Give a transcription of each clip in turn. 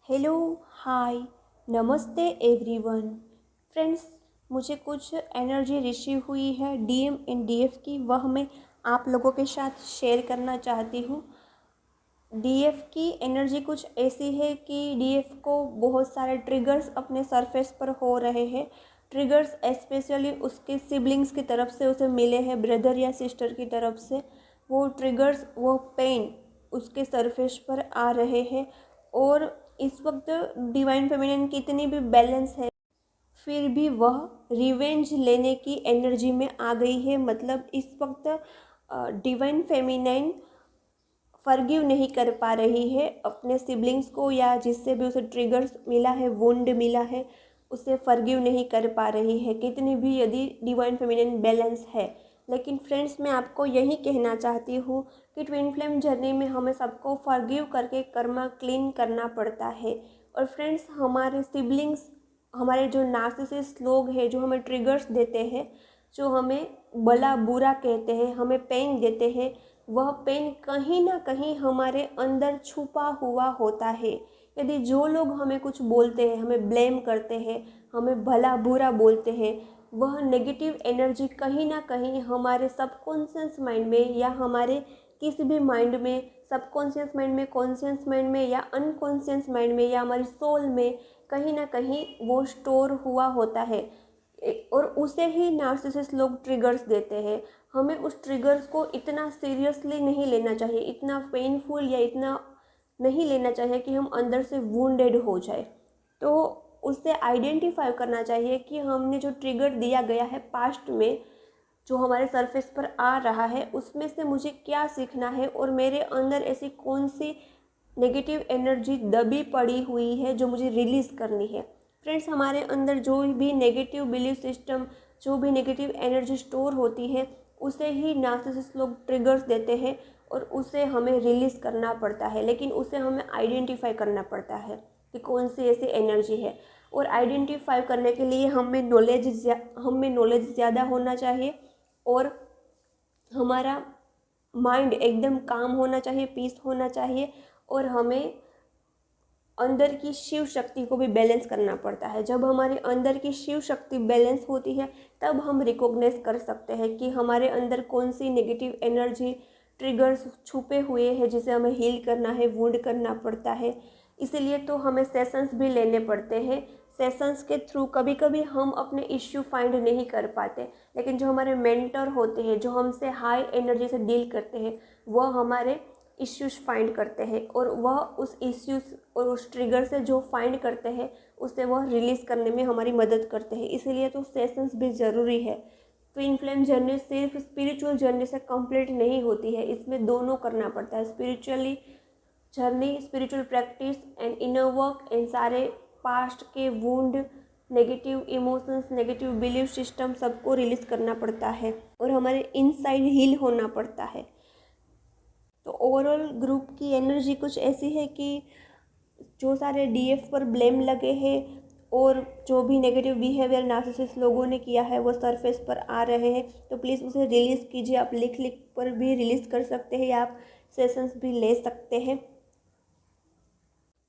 Hello, हाय, नमस्ते everyone. Friends, मुझे कुछ एनर्जी रिसीव हुई है डीएम एंड डीएफ की, वह मैं आप लोगों के साथ शेयर करना चाहती हूँ। डीएफ की एनर्जी कुछ ऐसी है कि डीएफ को बहुत सारे ट्रिगर्स अपने सरफेस पर हो रहे हैं। ट्रिगर्स स्पेशली उसके सिबलिंग्स की तरफ से उसे मिले हैं, ब्रदर या सिस्टर की तरफ से। वो ट्रिगर्स, वो पेन उसके सरफेस पर आ रहे हैं। और इस वक्त डिवाइन फेमिनिन कितनी भी बैलेंस है, फिर भी वह रिवेंज लेने की एनर्जी में आ गई है। मतलब इस वक्त डिवाइन फेमिनाइन फॉरगिव नहीं कर पा रही है अपने सिबलिंग्स को, या जिससे भी उसे ट्रिगर्स मिला है, वुंड मिला है, उसे फॉरगिव नहीं कर पा रही है, कितनी भी यदि डिवाइन फेमिनिन बैलेंस है। लेकिन फ्रेंड्स, मैं आपको यही कहना चाहती हूँ कि ट्विन फ्लेम जर्नी में हमें सबको फॉरगिव करके कर्मा क्लीन करना पड़ता है। और फ्रेंड्स, हमारे सिबलिंग्स, हमारे जो नार्सिसिस्ट लोग हैं, जो हमें ट्रिगर्स देते हैं, जो हमें भला बुरा कहते हैं, हमें पेन देते हैं, वह पेन कहीं ना कहीं हमारे अंदर छुपा हुआ होता है। यदि जो लोग हमें कुछ बोलते हैं, हमें ब्लेम करते हैं, हमें भला बुरा बोलते हैं, वह नेगेटिव एनर्जी कहीं ना कहीं हमारे सबकॉन्शियस माइंड में या हमारे किसी भी माइंड में, सबकॉन्शियस माइंड में, कॉन्शियस माइंड में या अनकॉन्शियस माइंड में या हमारी सोल में कहीं ना कहीं वो स्टोर हुआ होता है। और उसे ही नार्सिसिस्ट लोग ट्रिगर्स देते हैं। हमें उस ट्रिगर्स को इतना सीरियसली नहीं लेना चाहिए, इतना पेनफुल या इतना नहीं लेना चाहिए कि हम अंदर से वुंडेड हो जाए। तो उससे आइडेंटिफाई करना चाहिए कि हमने जो ट्रिगर दिया गया है पास्ट में, जो हमारे सरफेस पर आ रहा है, उसमें से मुझे क्या सीखना है और मेरे अंदर ऐसी कौन सी नेगेटिव एनर्जी दबी पड़ी हुई है जो मुझे रिलीज़ करनी है। फ्रेंड्स, हमारे अंदर जो भी नेगेटिव बिलीफ सिस्टम, जो भी नेगेटिव एनर्जी स्टोर होती है, उसे ही नार्सिसिस्ट लोग ट्रिगर्स देते हैं और उसे हमें रिलीज़ करना पड़ता है। लेकिन उसे हमें आइडेंटिफाई करना पड़ता है कि कौन सी ऐसी एनर्जी है। और आइडेंटिफाई करने के लिए हमें नॉलेज ज़्यादा होना चाहिए, और हमारा माइंड एकदम काम होना चाहिए, पीस होना चाहिए। और हमें अंदर की शिव शक्ति को भी बैलेंस करना पड़ता है। जब हमारे अंदर की शिव शक्ति बैलेंस होती है, तब हम रिकॉग्नाइज कर सकते हैं कि हमारे अंदर कौन सी नेगेटिव एनर्जी ट्रिगर्स छुपे हुए हैं, जिसे हमें हील करना है, वुंड करना पड़ता है। इसीलिए तो हमें सेशंस भी लेने पड़ते हैं। सेशंस के थ्रू कभी कभी हम अपने इश्यू फाइंड नहीं कर पाते, लेकिन जो हमारे मेंटर होते हैं, जो हमसे हाई एनर्जी से डील करते हैं, वह हमारे इश्यूज फाइंड करते हैं, और वह उस इश्यूज और उस ट्रिगर से जो फाइंड करते हैं, उससे वह रिलीज़ करने में हमारी मदद करते हैं। इसीलिए तो सेशंस भी ज़रूरी है। ट्विन फ्लेम जर्नी सिर्फ स्पिरिचुअल जर्नी से कंप्लीट नहीं होती है, इसमें दोनों करना पड़ता है। Spiritually journey, spiritual practice and inner work, इन सारे पास्ट के wound, negative emotions, negative belief system, सबको रिलीज़ करना पड़ता है और हमारे इनसाइड हील होना पड़ता है। तो ओवरऑल ग्रुप की एनर्जी कुछ ऐसी है कि जो सारे डीएफ पर ब्लेम लगे हैं और जो भी नेगेटिव बिहेवियर नार्सिसिस्ट लोगों ने किया है वो सरफेस पर आ रहे हैं, तो प्लीज़ उसे रिलीज़ कीजिए। आप लिख लिख पर भी रिलीज़ कर सकते हैं, या आप सेशंस भी ले सकते हैं।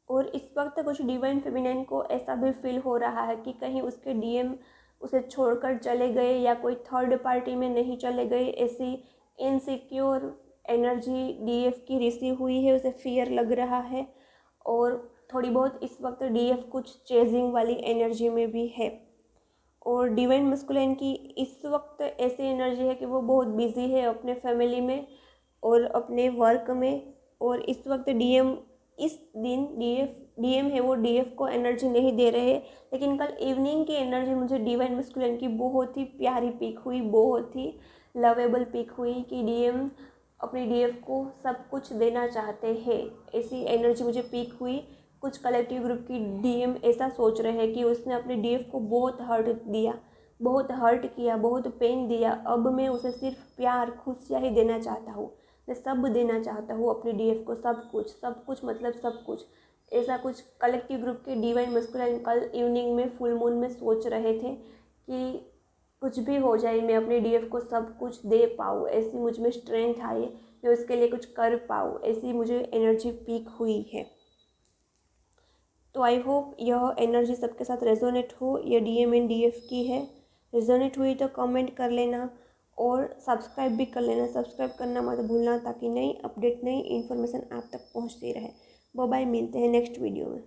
और इस वक्त कुछ डिवाइन फेमिनाइन को ऐसा भी फील हो रहा है कि कहीं उसके डीएम उसे छोड़कर चले गए या कोई थर्ड पार्टी में नहीं चले गए। ऐसी इनसिक्योर एनर्जी डीएफ की रिसीव हुई है, उसे फियर लग रहा है। और थोड़ी बहुत इस वक्त डीएफ कुछ चेजिंग वाली एनर्जी में भी है। और डिवाइन मस्कुलिन की इस वक्त ऐसी एनर्जी है कि वो बहुत बिजी है अपने फैमिली में और अपने वर्क में। और इस वक्त डीएम, इस दिन डीएम है, वो डीएफ को एनर्जी नहीं दे रहे। लेकिन कल इवनिंग की एनर्जी मुझे डिवाइन मस्कुलिन की बहुत ही प्यारी पिक हुई, बहुत ही लवेबल पिक हुई कि डीएम अपने डीएफ को सब कुछ देना चाहते हैं। ऐसी एनर्जी मुझे पिक हुई। कुछ कलेक्टिव ग्रुप की डीएम ऐसा सोच रहे हैं कि उसने अपने डीएफ को बहुत हर्ट दिया, बहुत हर्ट किया, बहुत पेन दिया। अब मैं उसे सिर्फ प्यार, खुशियाँ ही देना चाहता हूँ, मैं सब देना चाहता हूँ अपने डीएफ को, सब कुछ, सब कुछ मतलब सब कुछ। ऐसा कुछ कलेक्टिव ग्रुप के डिवाइन मस्कुलिन कल इवनिंग में फुल मून में सोच रहे थे कि कुछ भी हो जाए, मैं अपने डीएफ को सब कुछ दे पाऊँ, ऐसी मुझ में स्ट्रेंथ आए, मैं उसके लिए कुछ कर पाऊँ, ऐसी मुझे एनर्जी पीक हुई है। तो आई होप यह एनर्जी सबके साथ रेजोनेट हो। ये DM एंड DF की है। रेजोनेट हुई तो कमेंट कर लेना और सब्सक्राइब भी कर लेना। सब्सक्राइब करना मत भूलना ताकि नई अपडेट, नई इन्फॉर्मेशन आप तक पहुंचती रहे। बाय बाय, मिलते हैं नेक्स्ट वीडियो में।